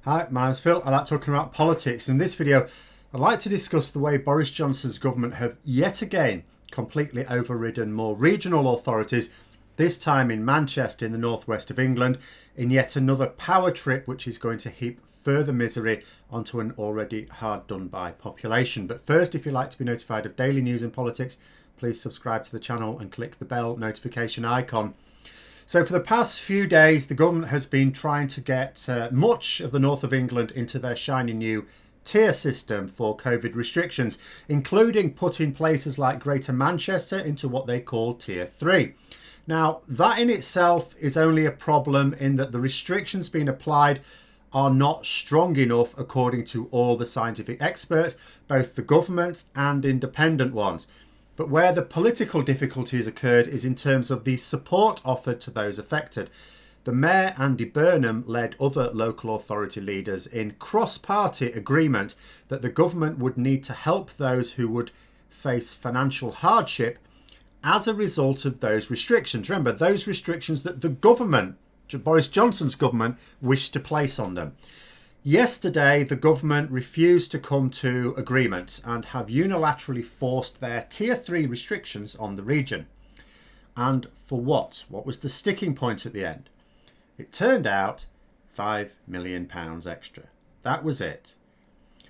Hi, my name's Phil. I like talking about politics. In this video, I'd like to discuss the way Boris Johnson's government have yet again completely overridden more regional authorities, this time in Manchester in the northwest of England, in yet another power trip which is going to heap further misery onto an already hard done by population. But first, if you'd like to be notified of daily news and politics, please subscribe to the channel and click the bell notification icon. So for the past few days, the government has been trying to get much of the north of England into their shiny new tier system for COVID restrictions, including putting places like Greater Manchester into what they call tier 3. Now, that in itself is only a problem in that the restrictions being applied are not strong enough according to all the scientific experts, both the government and independent ones. But where the political difficulties occurred is in terms of the support offered to those affected. The Mayor, Andy Burnham, led other local authority leaders in cross-party agreement that the government would need to help those who would face financial hardship as a result of those restrictions. Remember, those restrictions that the government, Boris Johnson's government, wished to place on them. Yesterday, the government refused to come to agreement and have unilaterally forced their tier 3 restrictions on the region. And for what? What was the sticking point at the end? It turned out £5 million extra. That was it.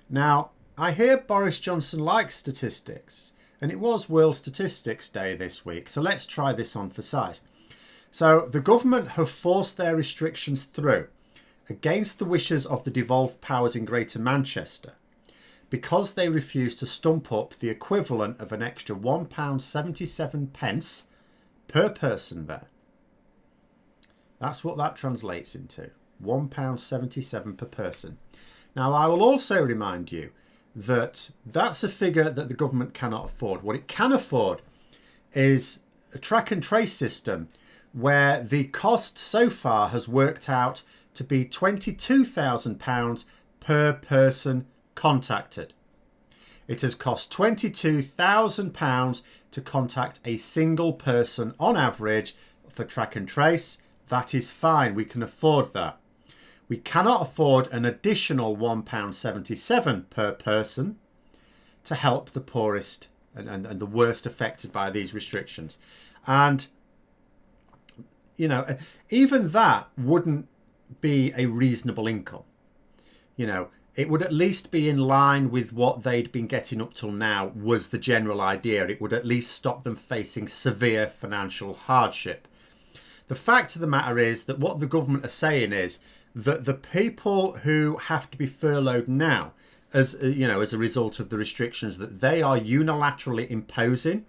Now, I hear Boris Johnson likes statistics, and it was World Statistics Day this week, so let's try this on for size. So the government have forced their restrictions through against the wishes of the devolved powers in Greater Manchester because they refused to stump up the equivalent of an extra £1.77 per person there. That's what that translates into, £1.77 per person. Now, I will also remind you that that's a figure that the government cannot afford. What it can afford is a track and trace system where the cost so far has worked out to be £22,000 per person contacted. It has cost £22,000 to contact a single person on average for track and trace. That is fine. We can afford that. We cannot afford an additional £1.77 per person to help the poorest and the worst affected by these restrictions. And, you know, even that wouldn't be a reasonable income. You know, it would at least be in line with what they'd been getting up till now was the general idea. It would at least stop them facing severe financial hardship. The fact of the matter is that what the government are saying is that the people who have to be furloughed now, as you know, as a result of the restrictions that they are unilaterally imposing,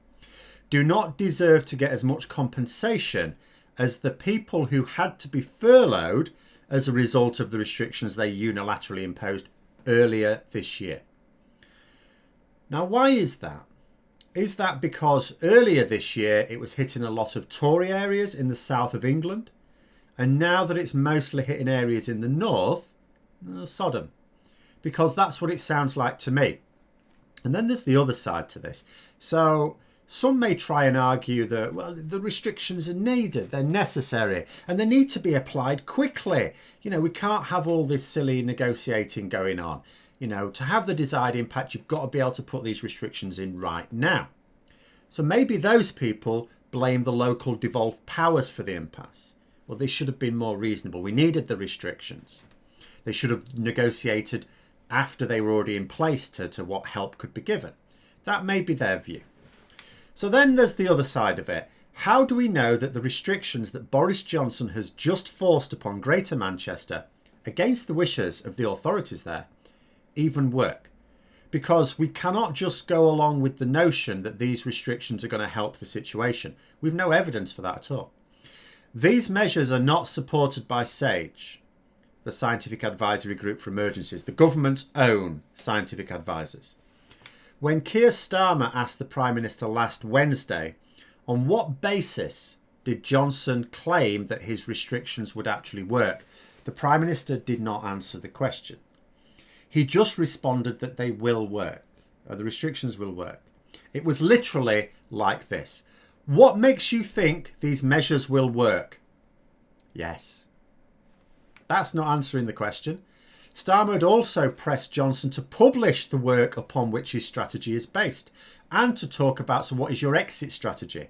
do not deserve to get as much compensation as the people who had to be furloughed as a result of the restrictions they unilaterally imposed earlier this year. Now, why is that? Is that because earlier this year it was hitting a lot of Tory areas in the south of England, and now that it's mostly hitting areas in the north, Sodom? Because that's what it sounds like to me. And then there's the other side to this. So some may try and argue that, well, the restrictions are needed, they're necessary, and they need to be applied quickly. You know, we can't have all this silly negotiating going on. You know, to have the desired impact, you've got to be able to put these restrictions in right now. So maybe those people blame the local devolved powers for the impasse. Well, they should have been more reasonable. We needed the restrictions. They should have negotiated after they were already in place to what help could be given. That may be their view. So then there's the other side of it. How do we know that the restrictions that Boris Johnson has just forced upon Greater Manchester, against the wishes of the authorities there, even work? Because we cannot just go along with the notion that these restrictions are going to help the situation. We've no evidence for that at all. These measures are not supported by SAGE, the Scientific Advisory Group for Emergencies, the government's own scientific advisors. When Keir Starmer asked the Prime Minister last Wednesday, on what basis did Johnson claim that his restrictions would actually work, the Prime Minister did not answer the question. He just responded that they will work, or the restrictions will work. It was literally like this. What makes you think these measures will work? Yes. That's not answering the question. Starmer had also pressed Johnson to publish the work upon which his strategy is based and to talk about, so what is your exit strategy?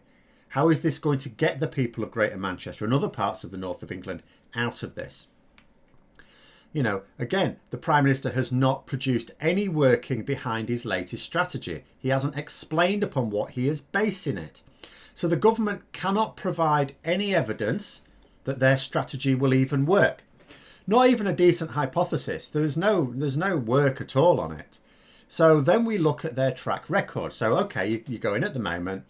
How is this going to get the people of Greater Manchester and other parts of the north of England out of this? You know, again, the Prime Minister has not produced any working behind his latest strategy. He hasn't explained upon what he is basing it. So the government cannot provide any evidence that their strategy will even work. Not even a decent hypothesis. There's no work at all on it. So then we look at their track record. So, okay, you go in at the moment.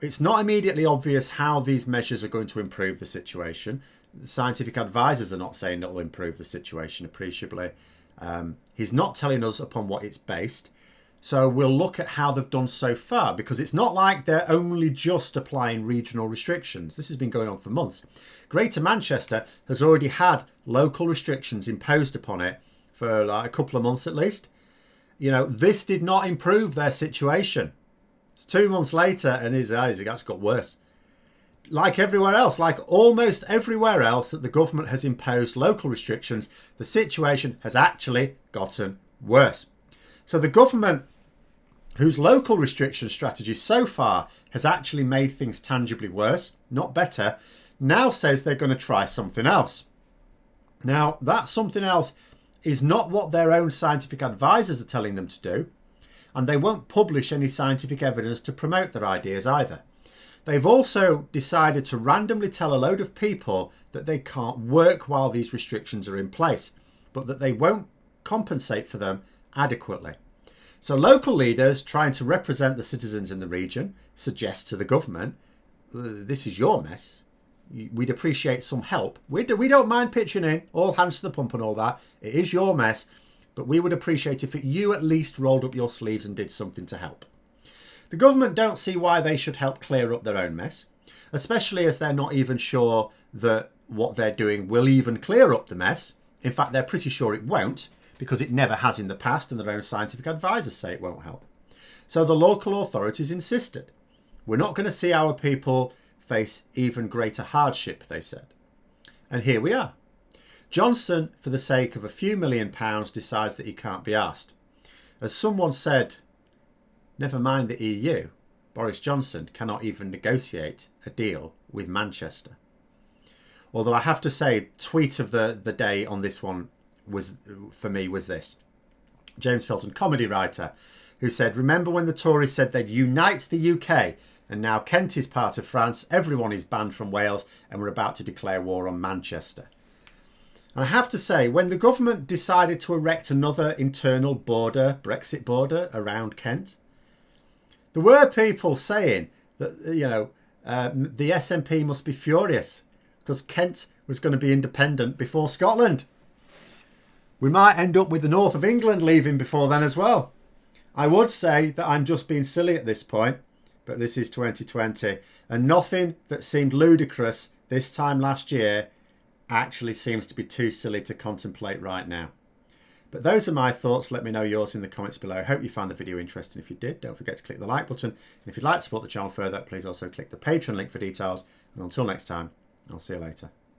It's not immediately obvious how these measures are going to improve the situation. The scientific advisors are not saying it will improve the situation appreciably. He's not telling us upon what it's based. So we'll look at how they've done so far, because it's not like they're only just applying regional restrictions. This has been going on for months. Greater Manchester has already had local restrictions imposed upon it for like a couple of months at least. You know, this did not improve their situation. It's 2 months later and his eyes have actually got worse. Like everywhere else, like almost everywhere else that the government has imposed local restrictions, the situation has actually gotten worse. So the government, whose local restriction strategy so far has actually made things tangibly worse, not better, now says they're going to try something else. Now, that something else is not what their own scientific advisors are telling them to do, and they won't publish any scientific evidence to promote their ideas either. They've also decided to randomly tell a load of people that they can't work while these restrictions are in place, but that they won't compensate for them adequately. So local leaders trying to represent the citizens in the region suggest to the government, this is your mess. We'd appreciate some help. We don't mind pitching in, all hands to the pump and all that. It is your mess, but we would appreciate if you at least rolled up your sleeves and did something to help. The government don't see why they should help clear up their own mess, especially as they're not even sure that what they're doing will even clear up the mess. In fact, they're pretty sure it won't, because it never has in the past, and their own scientific advisors say it won't help. So the local authorities insisted. We're not going to see our people face even greater hardship, they said. And here we are. Johnson, for the sake of a few £1,000,000, decides that he can't be asked. As someone said, never mind the EU, Boris Johnson cannot even negotiate a deal with Manchester. Although I have to say, tweet of the day on this one was this. James Felton, comedy writer, who said, remember when the Tories said they'd unite the UK, and now Kent is part of France, everyone is banned from Wales, and we're about to declare war on Manchester. And I have to say, when the government decided to erect another internal border, Brexit border, around Kent, there were people saying that, you know, the SNP must be furious because Kent was going to be independent before Scotland. We might end up with the north of England leaving before then as well. I would say that I'm just being silly at this point, but this is 2020, and nothing that seemed ludicrous this time last year actually seems to be too silly to contemplate right now. But those are my thoughts. Let me know yours in the comments below. I hope you found the video interesting. If you did, don't forget to click the like button. And if you'd like to support the channel further, please also click the Patreon link for details. And until next time, I'll see you later.